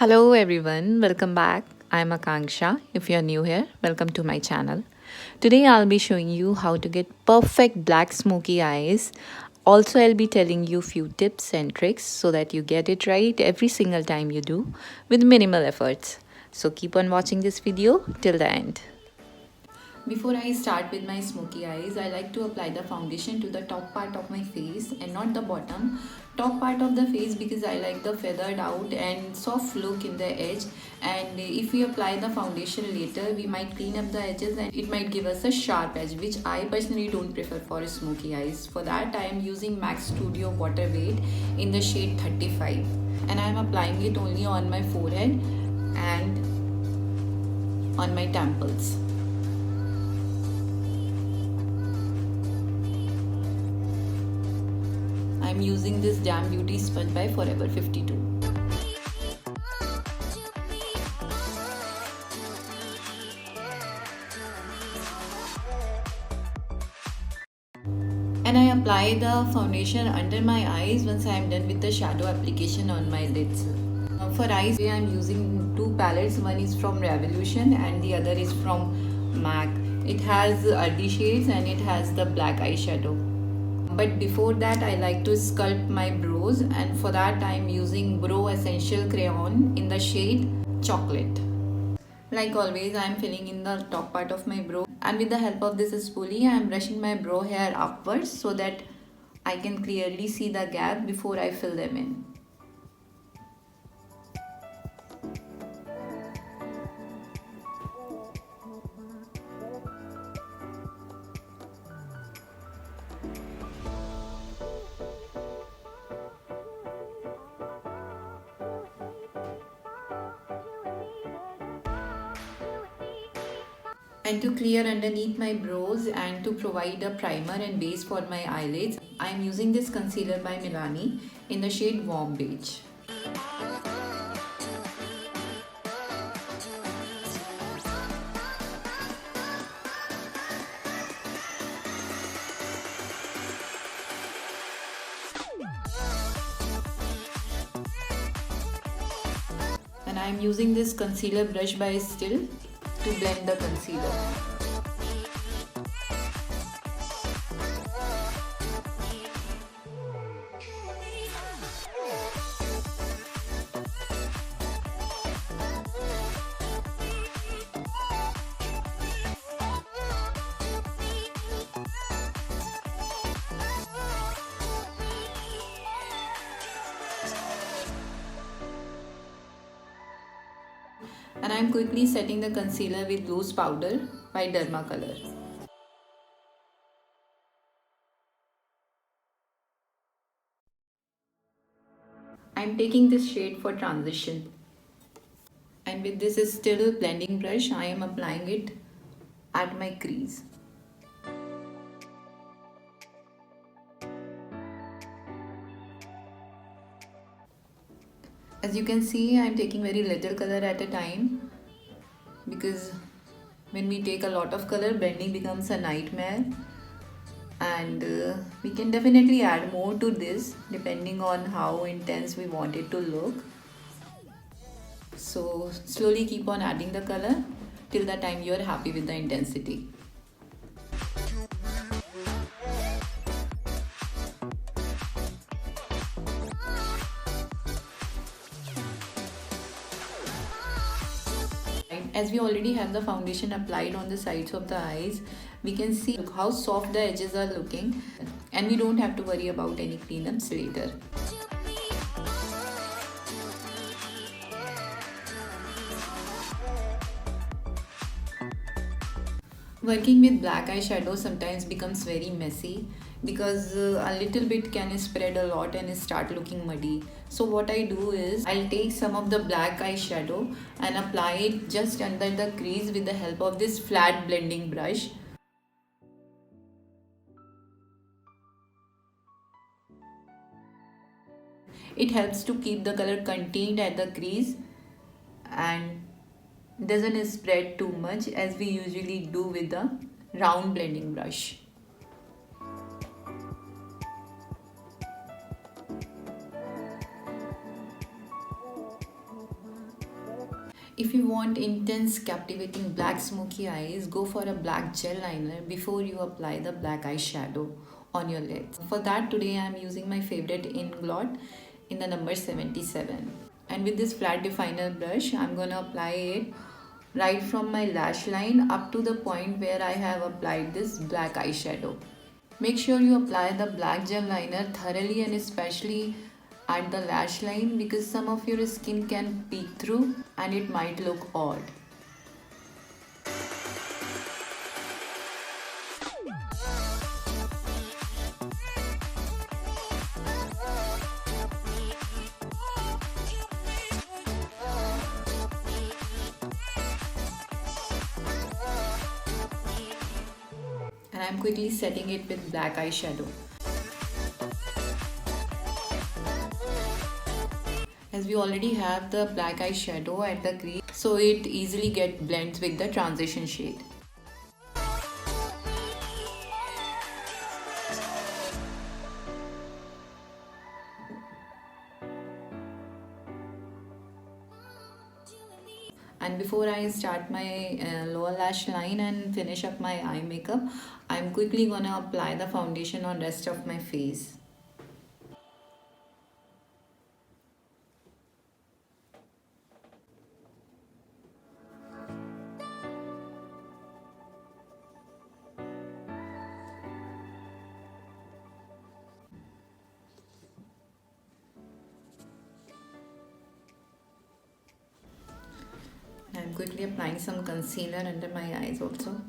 Hello everyone, welcome back. I'm Akanksha. If you're new here, welcome to my channel. Today I'll be showing you how to get perfect black smoky eyes. Also, I'll be telling you few tips and tricks so that you get it right every single time you do with minimal efforts. So keep on watching this video till the end. Before I start with my smoky eyes, I like to apply the foundation to the top part of my face and not the bottom. Top part of the face because I like the feathered out and soft look in the edge, and if we apply the foundation later we might clean up the edges and it might give us a sharp edge, which I personally don't prefer for smoky eyes. For that I am using MAC Studio Water Weight in the shade 35, and I am applying it only on my forehead and on my temples. I'm using this Damn Beauty sponge by Forever 52. And I apply the foundation under my eyes once I am done with the shadow application on my lids. For eyes, I am using two palettes. One is from Revolution and the other is from MAC. It has earthy shades and it has the black eyeshadow. But before that I like to sculpt my brows, and for that I am using Brow Essential Crayon in the shade Chocolate. Like always I am filling in the top part of my brow, and with the help of this spoolie I am brushing my brow hair upwards so that I can clearly see the gap before I fill them in. And to clear underneath my brows and to provide a primer and base for my eyelids, I am using this concealer by Milani in the shade Warm Beige. And I am using this concealer brush by Still to blend the concealer. And I am quickly setting the concealer with loose powder by Dermacolor. I am taking this shade for transition, and with this Still blending brush I am applying it at my crease. As you can see, I am taking very little color at a time, because when we take a lot of color, blending becomes a nightmare. And we can definitely add more to this depending on how intense we want it to look. So slowly keep on adding the color till the time you are happy with the intensity. As we already have the foundation applied on the sides of the eyes, we can see how soft the edges are looking, and we don't have to worry about any cleanups later. Working with black eyeshadow sometimes becomes very messy because a little bit can spread a lot and start looking muddy. So what I do is I'll take some of the black eyeshadow and apply it just under the crease with the help of this flat blending brush. It helps to keep the color contained at the crease and doesn't spread too much as we usually do with the round blending brush. If you want intense, captivating black smoky eyes, go for a black gel liner before you apply the black eyeshadow on your lids. For that, today I am using my favorite Inglot in the number 77. And with this flat definer brush, I'm gonna apply it right from my lash line up to the point where I have applied this black eyeshadow. Make sure you apply the black gel liner thoroughly and especially at the lash line because some of your skin can peek through and it might look odd. And I'm quickly setting it with black eyeshadow. As we already have the black eyeshadow at the crease, so it easily blends with the transition shade. And before I start my lower lash line and finish up my eye makeup, I'm quickly gonna apply the foundation on rest of my face. I'm quickly applying some concealer under my eyes also.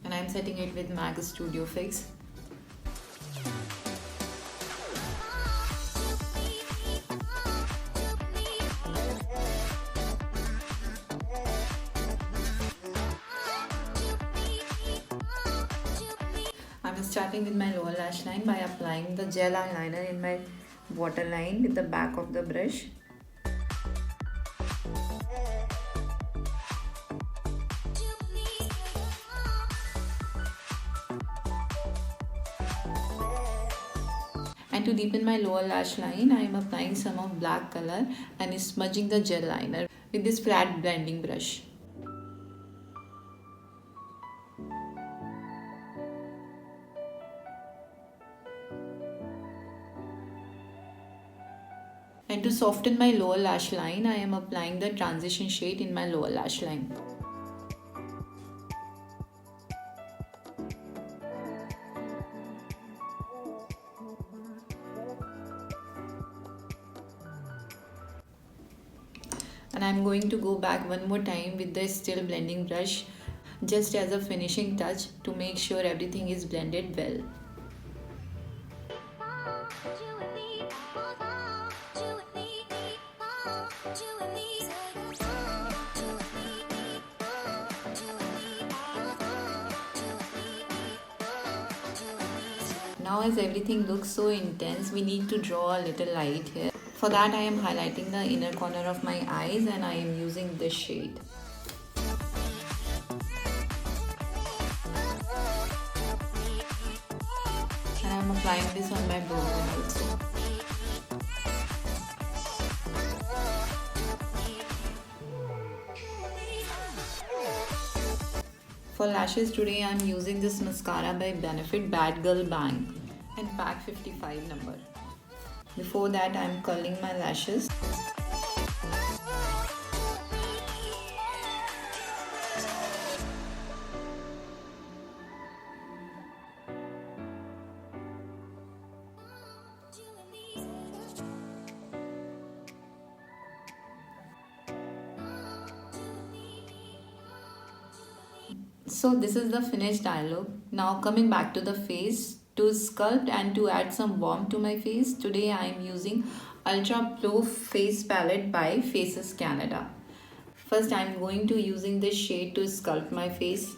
And I'm setting it with MAC Studio Fix. I'm starting with my lower lash line by applying the gel eyeliner in my waterline with the back of the brush. And to deepen my lower lash line, I am applying some of black color and smudging the gel liner with this flat blending brush. And to soften my lower lash line, I am applying the transition shade in my lower lash line. And I'm going to go back one more time with the still blending brush just as a finishing touch to make sure everything is blended well. Now as everything looks so intense, we need to draw a little light here. For that I am highlighting the inner corner of my eyes and I am using this shade. And I am applying this on my brow bone also. For lashes today I am using this mascara by Benefit Bad Girl Bang and pack 55 number. Before that I am curling my lashes. So this is the finished eye look. Now coming back to the face, to sculpt and to add some warmth to my face, today I am using Ultra Pro Face Palette by Faces Canada. First I am going to using this shade to sculpt my face.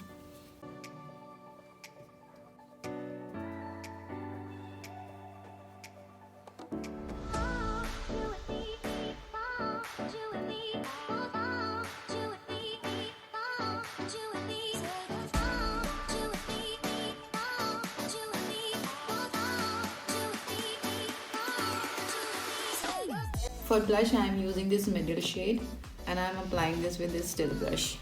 For blush, I am using this middle shade and I am applying this with this still brush.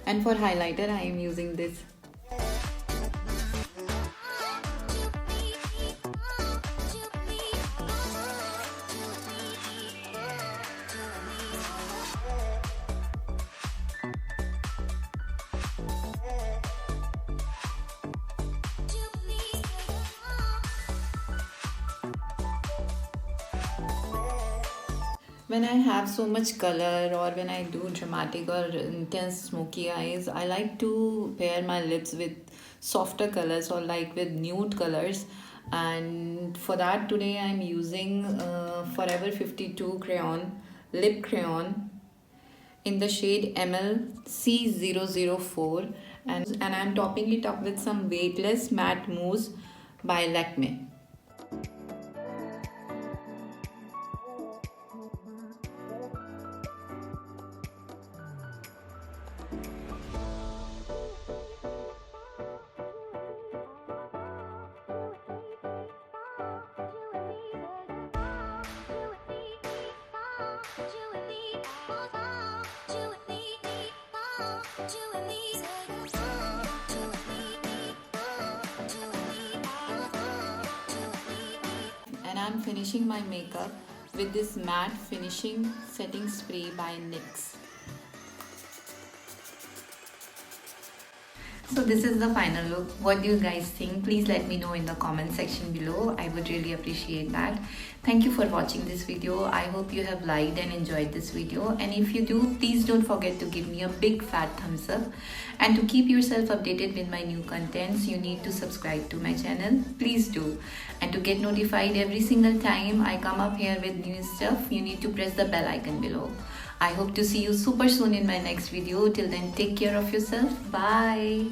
And for highlighter, I am using this. When I have so much color or when I do dramatic or intense smoky eyes, I like to pair my lips with softer colors or like with nude colors. And for that, today I'm using Forever 52 crayon, lip crayon in the shade MLC004, and I'm topping it up with some weightless matte mousse by Lakme. And I'm finishing my makeup with this matte finishing setting spray by NYX. So this is the final look. What do you guys think? Please let me know in the comment section below. I would really appreciate that. Thank you for watching this video. I hope you have liked and enjoyed this video. And if you do, please don't forget to give me a big fat thumbs up. And to keep yourself updated with my new contents, you need to subscribe to my channel. Please do. And to get notified every single time I come up here with new stuff, you need to press the bell icon below. I hope to see you super soon in my next video. Till then, take care of yourself. Bye.